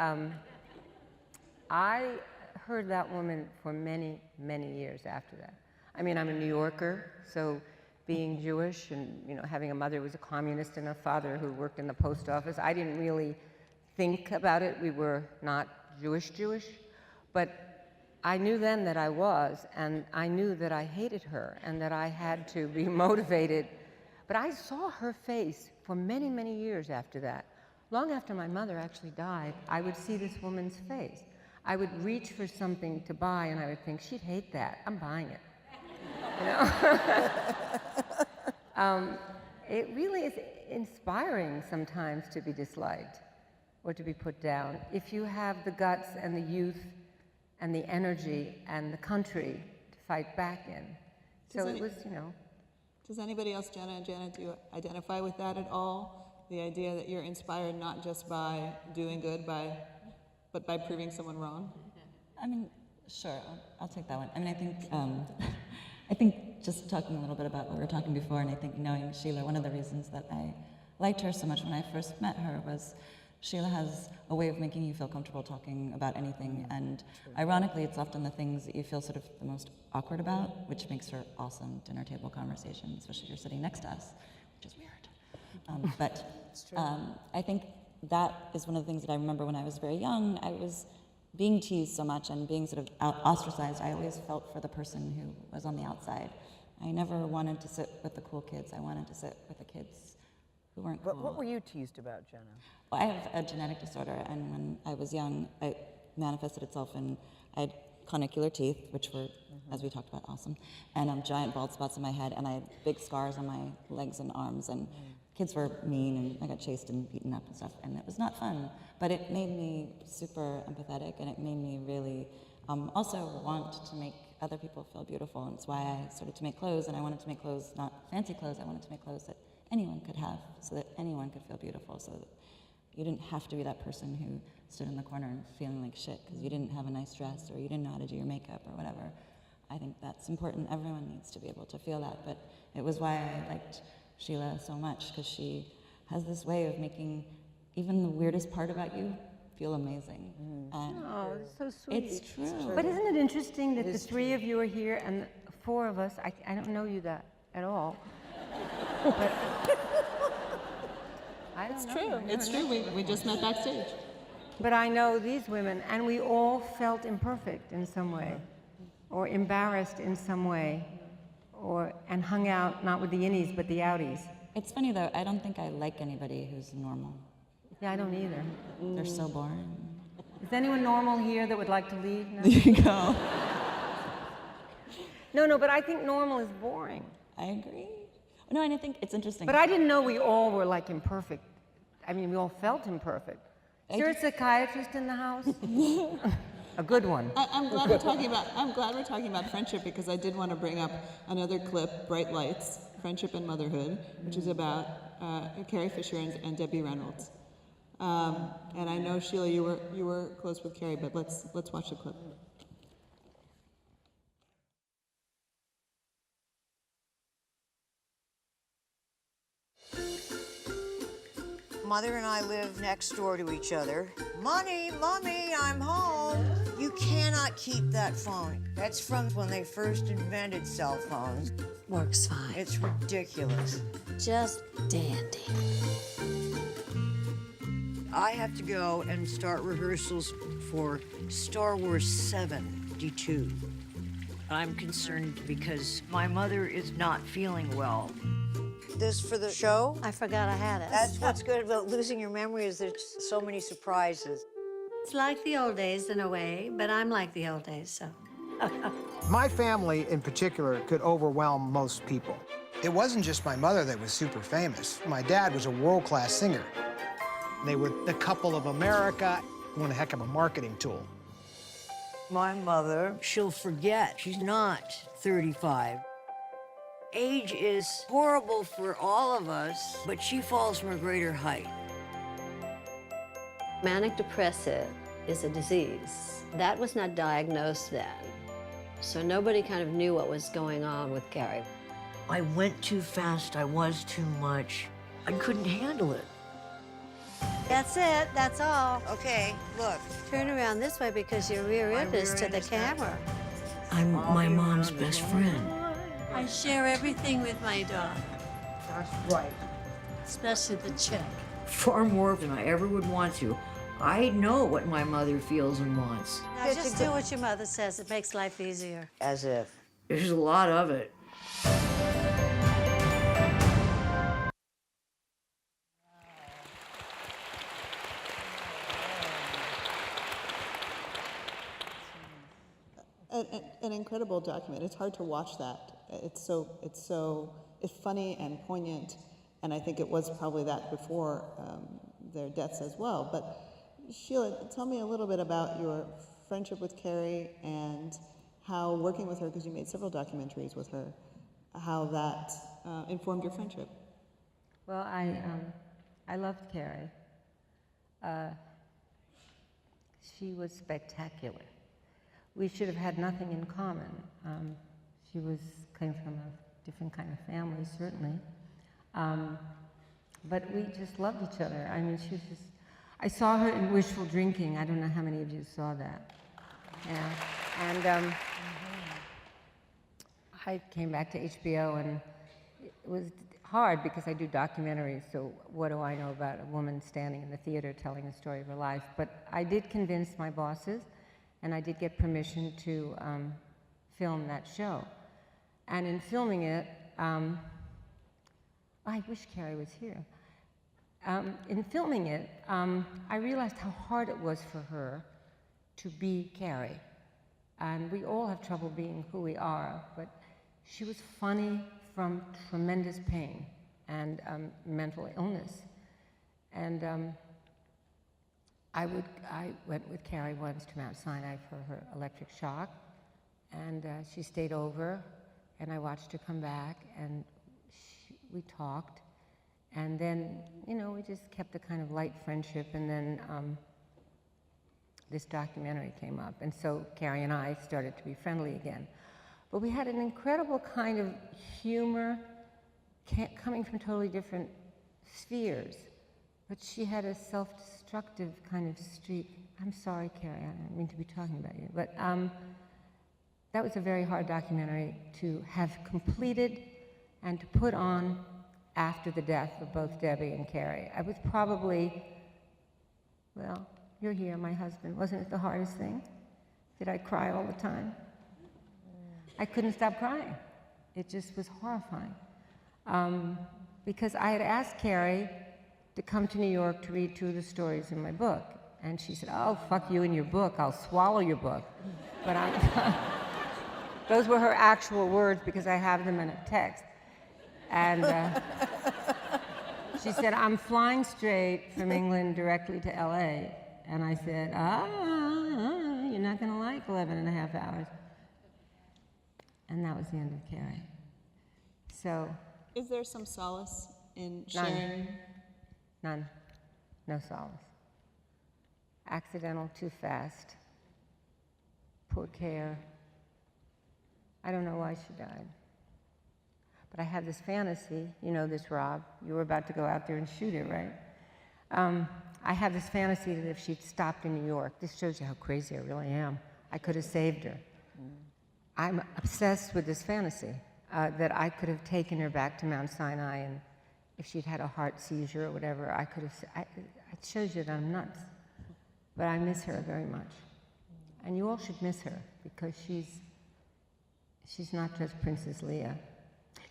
I heard that woman for many, many years after that. I mean, I'm a New Yorker, so being Jewish and having a mother who was a communist and a father who worked in the post office, I didn't really think about it. We were not Jewish, but I knew then that I was, and I knew that I hated her and that I had to be motivated. But I saw her face for many, many years after that. Long after my mother actually died, I would see this woman's face. I would reach for something to buy, and I would think, she'd hate that. I'm buying it. It really is inspiring sometimes to be disliked or to be put down if you have the guts and the youth and the energy and the country to fight back in. So it was, Does anybody else, Jenna, do you identify with that at all? The idea that you're inspired not just by doing good, but by proving someone wrong? I mean, sure, I'll take that one. I mean, I think just talking a little bit about what we were talking before, and I think knowing Sheila, one of the reasons that I liked her so much when I first met her was Sheila has a way of making you feel comfortable talking about anything, and ironically, it's often the things that you feel sort of the most awkward about, which makes for awesome dinner table conversation, especially if you're sitting next to us, which is weird. But I think that is one of the things that I remember when I was very young. I was being teased so much and being sort of ostracized, I always felt for the person who was on the outside. I never wanted to sit with the cool kids. I wanted to sit with the kids who weren't cool. What were you teased about, Jenna? Well, I have a genetic disorder, and when I was young, it manifested itself in, I had conicular teeth, which were, as we talked about, awesome, and giant bald spots in my head, and I had big scars on my legs and arms, and kids were mean, and I got chased and beaten up and stuff, and it was not fun, but it made me super empathetic, and it made me really also want to make other people feel beautiful, and it's why I started to make clothes, and I wanted to make clothes, not fancy clothes, I wanted to make clothes that anyone could have, so that anyone could feel beautiful, so that you didn't have to be that person who stood in the corner and feeling like shit because you didn't have a nice dress or you didn't know how to do your makeup or whatever. I think that's important. Everyone needs to be able to feel that, but it was why I liked Sheila so much, because she has this way of making even the weirdest part about you feel amazing. And Oh, it's so sweet. it's true. But isn't it interesting that the three of you are here and the four of us, I don't know you that at all. But I don't know. True. It's true. We just met backstage. But I know these women, and we all felt imperfect in some way, or embarrassed in some way, and hung out not with the innies but the outies. It's funny though, I don't think I like anybody who's normal. Yeah, I don't either. They're so boring. Is anyone normal here that would like to leave? No? There you go. No, but I think normal is boring. I agree. No, and I think it's interesting. But I didn't know we all were like imperfect. I mean, we all felt imperfect. Is there a psychiatrist in the house? A good one. I'm glad we're talking about friendship, because I did want to bring up another clip, Bright Lights, Friendship and Motherhood, which is about Carrie Fisher and Debbie Reynolds. And I know, Sheila, you were close with Carrie, but let's watch the clip. Mother and I live next door to each other. Mommy, I'm home. You cannot keep that phone. That's from when they first invented cell phones. Works fine. It's ridiculous. Just dandy. I have to go and start rehearsals for Star Wars 72. I'm concerned because my mother is not feeling well. This for the show? I forgot I had it. That's what's good about losing your memory, is there's so many surprises. It's like the old days in a way, but I'm like the old days, so. My family in particular could overwhelm most people. It wasn't just my mother that was super famous. My dad was a world-class singer. They were the couple of America. One heck of a marketing tool. My mother, she'll forget. She's not 35. Age is horrible for all of us, but she falls from a greater height. Manic depressive is a disease. That was not diagnosed then. So nobody kind of knew what was going on with Carrie. I went too fast, I was too much. I couldn't handle it. That's it, that's all. Okay, look. Turn around this way because your rear end is to the camera. I'm my mom's best friend. I share everything with my dog, That's right. especially the chick. Far more than I ever would want to. I know what my mother feels and wants. Now just do what your mother says. It makes life easier. As if. There's a lot of it. An incredible document. It's hard to watch that. It's funny and poignant, and I think it was probably that before their deaths as well. But Sheila, tell me a little bit about your friendship with Carrie and how working with her, because you made several documentaries with her, how that informed your friendship. Well, I loved Carrie. She was spectacular. We should have had nothing in common. She came from a different kind of family, certainly. But we just loved each other. I mean, she was just, I saw her in Wishful Drinking. I don't know how many of you saw that. Yeah. And I came back to HBO, and it was hard because I do documentaries, so what do I know about a woman standing in the theater telling the story of her life? But I did convince my bosses and I did get permission to film that show. And in filming it, I wish Carrie was here. In filming it, I realized how hard it was for her to be Carrie. And we all have trouble being who we are, but she was funny from tremendous pain and mental illness. And I went with Carrie once to Mount Sinai for her electric shock, and she stayed over, and I watched her come back, and we talked, and then, you know, we just kept a kind of light friendship, and then this documentary came up, and so Carrie and I started to be friendly again. But we had an incredible kind of humor coming from totally different spheres, but she had a self-destructive kind of streak. I'm sorry, Carrie, I don't mean to be talking about you, but that was a very hard documentary to have completed and to put on after the death of both Debbie and Carrie. I was probably, well, you're here, my husband. Wasn't it the hardest thing? Did I cry all the time? I couldn't stop crying. It just was horrifying. Because I had asked Carrie to come to New York to read 2 of the stories in my book. And she said, oh, fuck you and your book. I'll swallow your book. But those were her actual words because I have them in a text. And she said, I'm flying straight from England directly to LA. And I said, you're not going to like 11 and a half hours. And that was the end of Carrie. So. Is there some solace in sharing? None. No solace. Accidental, too fast. Poor Care. I don't know why she died. But I have this fantasy, you know this, Rob. You were about to go out there and shoot it, right? I have this fantasy that if she'd stopped in New York, this shows you how crazy I really am, I could have saved her. I'm obsessed with this fantasy, that I could have taken her back to Mount Sinai, and if she'd had a heart seizure or whatever, I could have, it shows you that I'm nuts. But I miss her very much. And you all should miss her, because she's not just Princess Leia.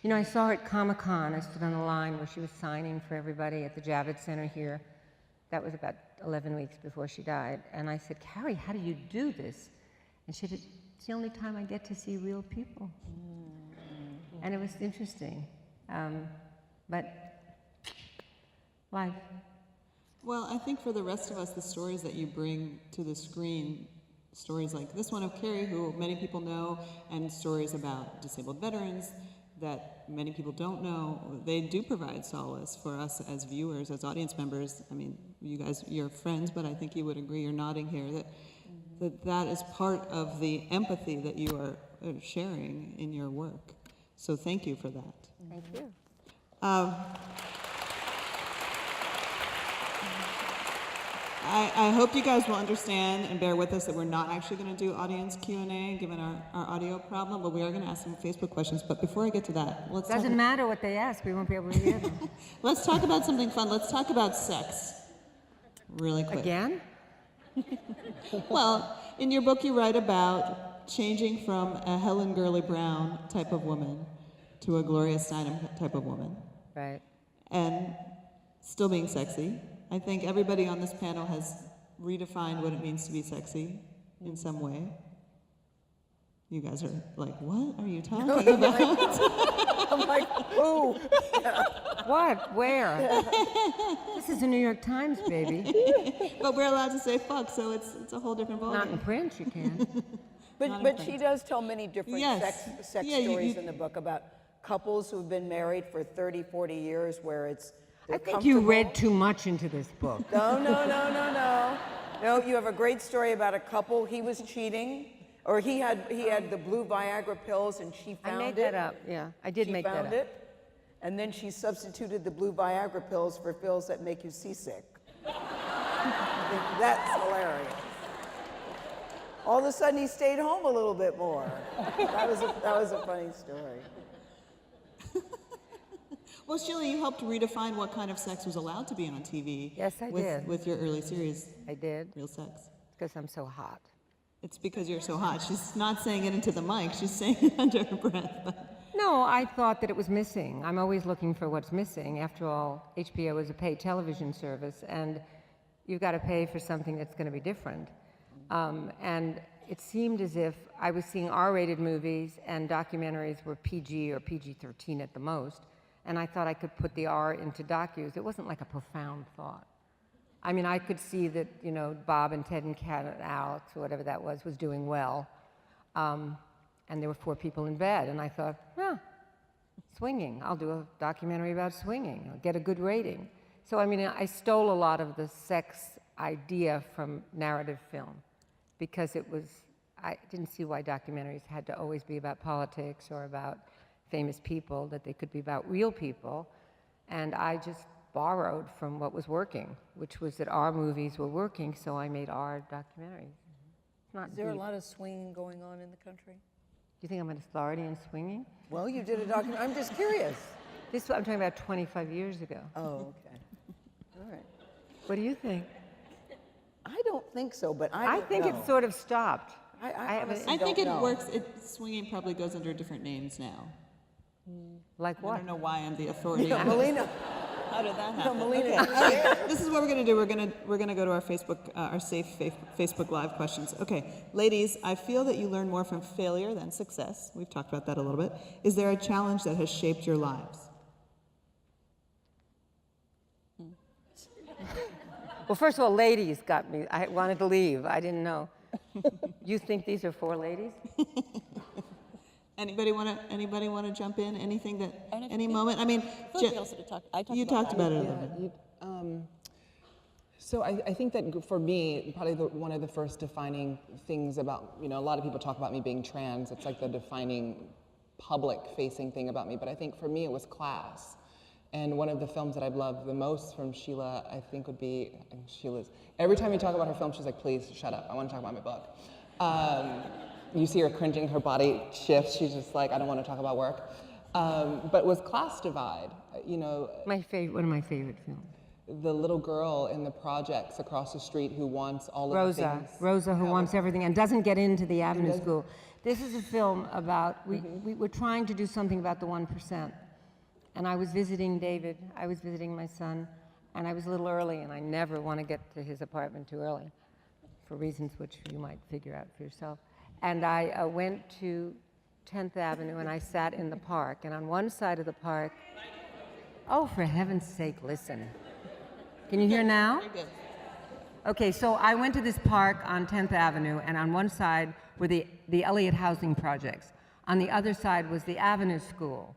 You know, I saw her at Comic-Con. I stood on the line where she was signing for everybody at the Javits Center here. That was about 11 weeks before she died. And I said, Carrie, how do you do this? And she said, it's the only time I get to see real people. And it was interesting. But life. Well, I think for the rest of us, the stories that you bring to the screen, stories like this one of Carrie, who many people know, and stories about disabled veterans that many people don't know, they do provide solace for us as viewers, as audience members. I mean, you guys, you're friends, but I think you would agree, you're nodding here, that is part of the empathy that you are sharing in your work. So thank you for that. Thank you. I hope you guys will understand and bear with us that we're not actually going to do audience Q&A given our audio problem, but we are going to ask some Facebook questions. But before I get to that, let's Doesn't matter what they ask, we won't be able to hear them. Let's talk about something fun. Let's talk about sex really quick. Again? Well, in your book you write about changing from a Helen Gurley Brown type of woman to a Gloria Steinem type of woman. Right. And still being sexy. I think everybody on this panel has redefined what it means to be sexy in some way. You guys are like, what are you talking about? I'm like, ooh. What? Where? This is the New York Times, baby. But we're allowed to say fuck, so it's a whole different ballgame. Not in print, you can. But she does tell many different sex stories in the book about couples who've been married for 30, 40 years where it's I think you read too much into this book. No, you have a great story about a couple. He was cheating, or he had the blue Viagra pills, and she found it. I made that up. Yeah, I did make that up. She found it, and then she substituted the blue Viagra pills for pills that make you seasick. That's hilarious. All of a sudden, he stayed home a little bit more. That was a funny story. Well, Sheila, you helped redefine what kind of sex was allowed to be on TV. Yes, I did. With your early series. I did. Real Sex. Because I'm so hot. It's because you're so hot. She's not saying it into the mic. She's saying it under her breath. But. No, I thought that it was missing. I'm always looking for what's missing. After all, HBO is a paid television service, and you've got to pay for something that's going to be different. And it seemed as if I was seeing R-rated movies and documentaries were PG or PG-13 at the most, and I thought I could put the R into docus. It wasn't like a profound thought. I mean, I could see that, you know, Bob and Ted and Cat and Alex, or whatever that was doing well. And there were 4 people in bed, and I thought, swinging. I'll do a documentary about swinging. I'll get a good rating. So, I mean, I stole a lot of the sex idea from narrative film because I didn't see why documentaries had to always be about politics or about famous people, that they could be about real people. And I just borrowed from what was working, which was that our movies were working, so I made our documentaries. It's not Is there deep. a lot of swinging going on in the country? Do you think I'm an authority in swinging? Well, you did a documentary. I'm just curious. This I'm talking about 25 years ago. Oh, okay. All right. What do you think? I don't think so, but I think know. it sort of stopped. honestly I think don't it know. works. Swinging probably goes under different names now. Like what? I don't know why I'm the authority. Yeah, Melina. How did that No, happen? Melina. Okay. This is what we're going to do. We're going to go to our safe Facebook Live questions. Okay, ladies, I feel that you learn more from failure than success. We've talked about that a little bit. Is there a challenge that has shaped your lives? Well, first of all, ladies got me. I wanted to leave. I didn't know. You think these are 4 ladies? Anybody want to jump in? Anything that any moment? I mean, you talked about it a little bit. So I think that for me, probably one of the first defining things about, you know, a lot of people talk about me being trans. It's like the defining public-facing thing about me. But I think for me, it was class. And one of the films that I've loved the most from Sheila, I think would be, Sheila's, every time you talk about her film, she's like, please shut up, I want to talk about my book. You see her cringing, her body shifts, she's just like, I don't want to talk about work. But was Class Divide, you know. One of my favorite films. The little girl in the projects across the street who wants all of the things. Rosa, who wants everything and doesn't get into the Avenue School. This is a film about, we were trying to do something about the 1%. And I was visiting David, I was visiting my son, and I was a little early, and I never want to get to his apartment too early, for reasons which you might figure out for yourself. And I went to 10th Avenue, and I sat in the park, and on one side of the park, oh, for heaven's sake, listen. Can you hear now? Okay, so I went to this park on 10th Avenue, and on one side were the Elliott housing projects. On the other side was the Avenue School.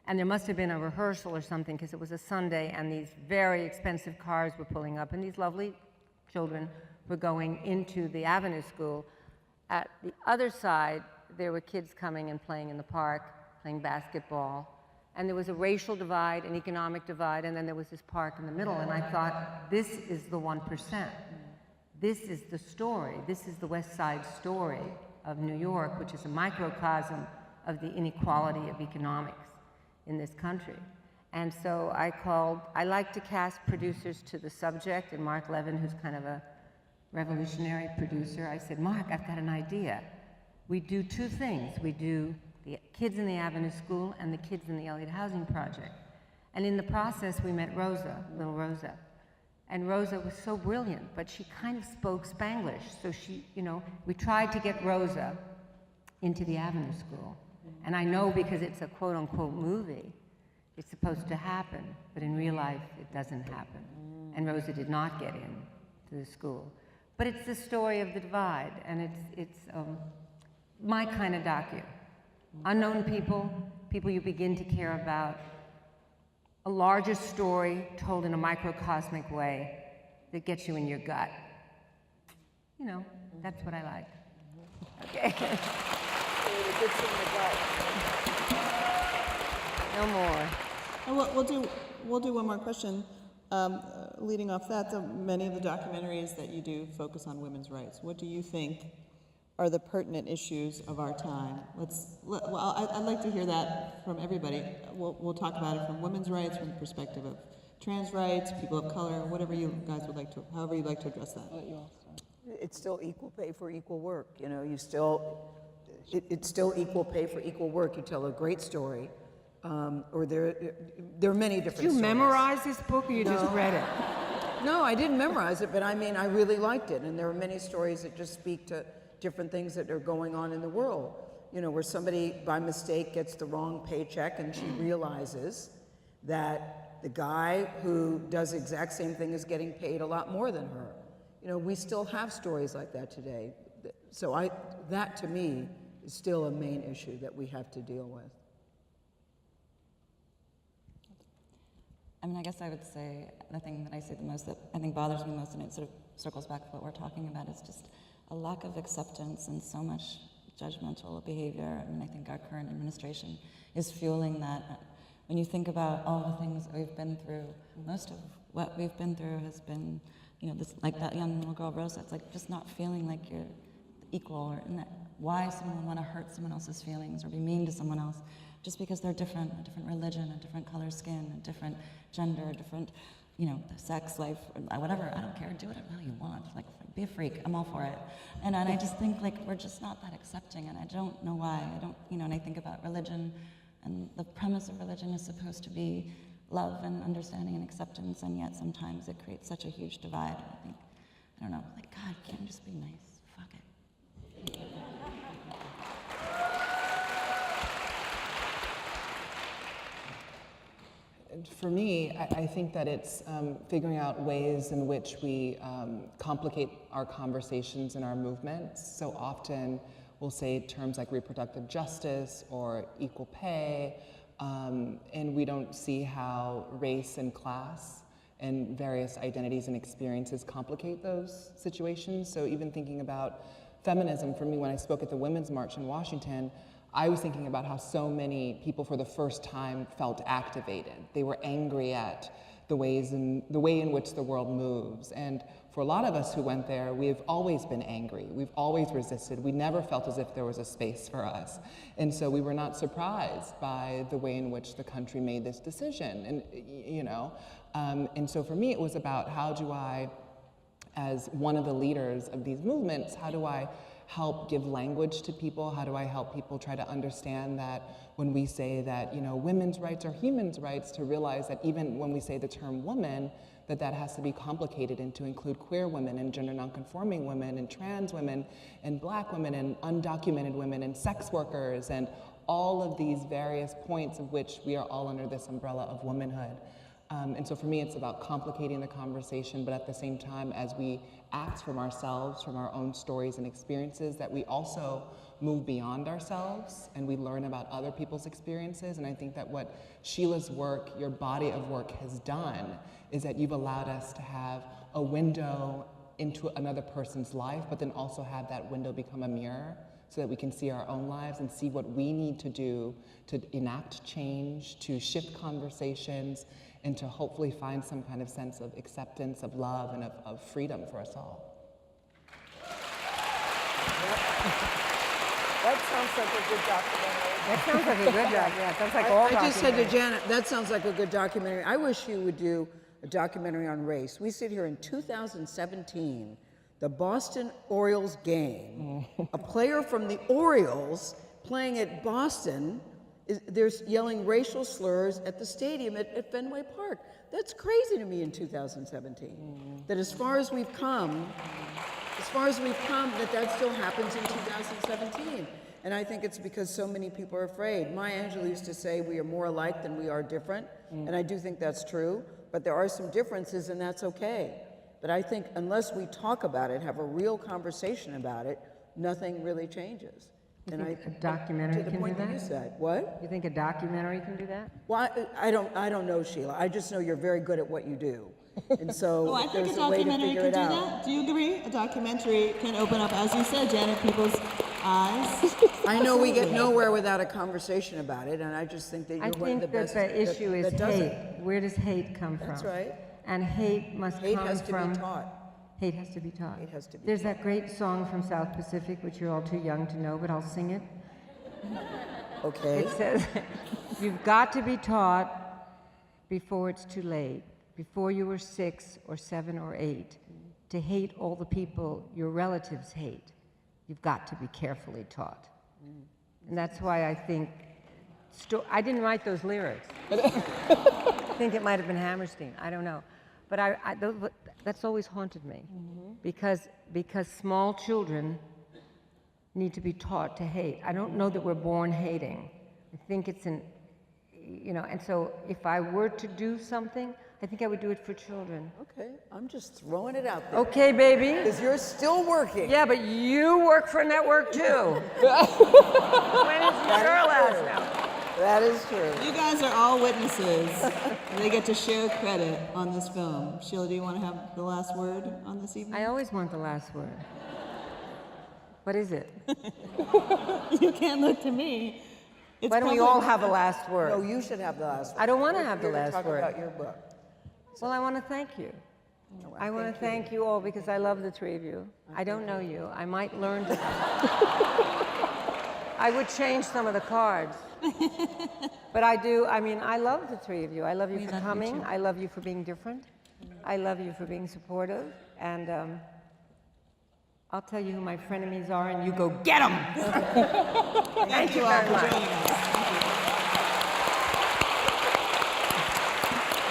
And there must have been a rehearsal or something because it was a Sunday and these very expensive cars were pulling up and these lovely children were going into the Avenue School. At the other side, there were kids coming and playing in the park, playing basketball. And there was a racial divide, an economic divide, and then there was this park in the middle. And I thought, this is the 1%. This is the story. This is the West Side story of New York, which is a microcosm of the inequality of economics in this country. And so I like to cast producers to the subject, and Mark Levin, who's kind of a revolutionary producer, I said, Mark, I've got an idea. We do 2 things. We do the kids in the Avenue School and the kids in the Elliott Housing Project. And in the process, we met Rosa, little Rosa. And Rosa was so brilliant, but she kind of spoke Spanglish. So she, you know, we tried to get Rosa into the Avenue School. And I know because it's a quote-unquote movie, it's supposed to happen, but in real life, it doesn't happen. And Rosa did not get in to the school. But it's the story of the divide, and it's my kind of docu. Unknown people, people you begin to care about, a larger story told in a microcosmic way that gets you in your gut. You know, that's what I like. Okay. No more. And we'll do one more question. Leading off that, many of the documentaries that you do focus on women's rights. What do you think are the pertinent issues of our time? I'd like to hear that from everybody. We'll talk about it from women's rights, from the perspective of trans rights, people of color, whatever you guys would like to, however you'd like to address that. It's still equal pay for equal work. You know, it's still equal pay for equal work. You tell a great story, or there are many different Did you stories. memorize this book or you just read it? No, I didn't memorize it, but I mean, I really liked it. And there are many stories that just speak to different things that are going on in the world. You know, where somebody by mistake gets the wrong paycheck and she realizes that the guy who does the exact same thing is getting paid a lot more than her. You know, we still have stories like that today. So that to me is still a main issue that we have to deal with. I mean, I guess I would say the thing that I say the most that I think bothers me most, and it sort of circles back to what we're talking about, is just a lack of acceptance and so much judgmental behavior. I mean, I think our current administration is fueling that. When you think about all the things that we've been through, most of what we've been through has been, you know, this, like that young little girl Rosa, it's like just not feeling like you're equal, or in that, why someone would want to hurt someone else's feelings or be mean to someone else just because they're different, a different religion, a different color skin, a different gender, a different, you know, sex, life, whatever. I don't care. Do whatever the hell you want. Like, be a freak. I'm all for it. And I just think, like, we're just not that accepting, and I don't know why. I don't, you know, and I think about religion, and the premise of religion is supposed to be love and understanding and acceptance, and yet sometimes it creates such a huge divide. I think, I don't know, like, God, can't just be nice. Fuck it. For me, I think that it's figuring out ways in which we complicate our conversations and our movements. So often we'll say terms like reproductive justice or equal pay, and we don't see how race and class and various identities and experiences complicate those situations. So even thinking about feminism, for me, when I spoke at the Women's March in Washington, I was thinking about how so many people for the first time felt activated. They were angry at the way in which the world moves. And for a lot of us who went there, we've always been angry. We've always resisted. We never felt as if there was a space for us. And so we were not surprised by the way in which the country made this decision. And, you know, and so for me, it was about how do I, as one of the leaders of these movements, how do I help give language to people? How do I help people try to understand that when we say that, you know, women's rights are human rights, to realize that even when we say the term woman, that has to be complicated and to include queer women and gender nonconforming women and trans women and black women and undocumented women and sex workers and all of these various points of which we are all under this umbrella of womanhood. And so for me, it's about complicating the conversation, but at the same time, as we act from ourselves, from our own stories and experiences, that we also move beyond ourselves and we learn about other people's experiences. And I think that what Sheila's work, your body of work, has done is that you've allowed us to have a window into another person's life, but then also have that window become a mirror so that we can see our own lives and see what we need to do to enact change, to shift conversations, and to hopefully find some kind of sense of acceptance, of love, and of freedom for us all. That sounds like a good documentary. That sounds like a good documentary. Yeah, it sounds like all I just said to documentaries. Janet, that sounds like a good documentary. I wish you would do a documentary on race. We sit here in 2017, the Boston Orioles game. A player from the Orioles playing at Boston, they're yelling racial slurs at the stadium at Fenway Park. That's crazy to me in 2017. That as far as we've come, that still happens in 2017. And I think it's because so many people are afraid. Maya Angelou used to say we are more alike than we are different. And I do think that's true, but there are some differences and that's okay. But I think unless we talk about it, have a real conversation about it, nothing really changes. You think a documentary can do point that? You said, what? You think a documentary can do that? Well, I don't know, Sheila. I just know you're very good at what you do. And so I think there's a a way to documentary figure can it do out. that. Do you agree? A documentary can open up, as you said, Janet, people's eyes. I know we get nowhere without a conversation about it, and I just think that you're one of the best. I think that the issue is that does hate. it. Where does hate come from? That's right. And hate must come from... Hate has to be taught. Hate has to be taught. Hate has to be There's that great song from South Pacific, which you're all too young to know, but I'll sing it. Okay. It says, you've got to be taught before it's too late. Before you were 6 or 7 or 8, to hate all the people your relatives hate, you've got to be carefully taught. And that's why I think, I didn't write those lyrics. I think it might have been Hammerstein, I don't know. But that's always haunted me, because small children need to be taught to hate. I don't know that we're born hating. I think it's and so if I were to do something, I think I would do it for children. Okay, I'm just throwing it out there. Okay, baby. Because you're still working. Yeah, but you work for a network too. When is your last now? That is true. You guys are all witnesses. They get to share credit on this film. Sheila, do you want to have the last word on this evening? I always want the last word. What is it? You can't look to me. It's Why don't we all have a last word? No, you should have the last word. I don't want to have the You're last talk word. about your book. Well, I want to thank you. I want to thank you all because I love the three of you. I don't know you. I might learn to. I would change some of the cards. But I do. I mean, I love the three of you. I love you for coming. I love you for being different. I love you for being supportive. And I'll tell you who my frenemies are, and you go get them. Thank you all for joining us. Thank you.